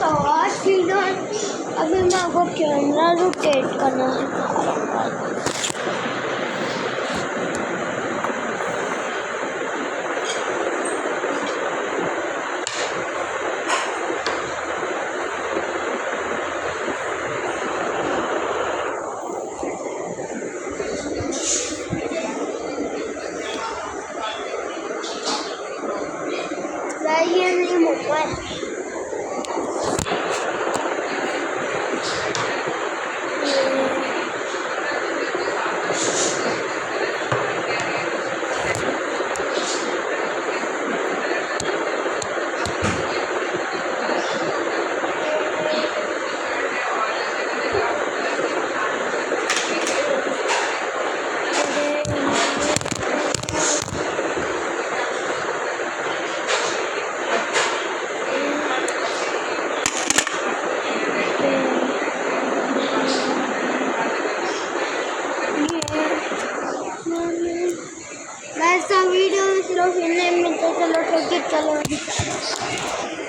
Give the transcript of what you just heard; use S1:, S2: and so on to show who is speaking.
S1: तो आज की ना अभी मैं आपको कैमरा रोटेट करना सिखा रहा हूँ। ये नहीं मोबाइल मैं वीडियो सिर्फ इन्हें में तो चलो ठीक है चलो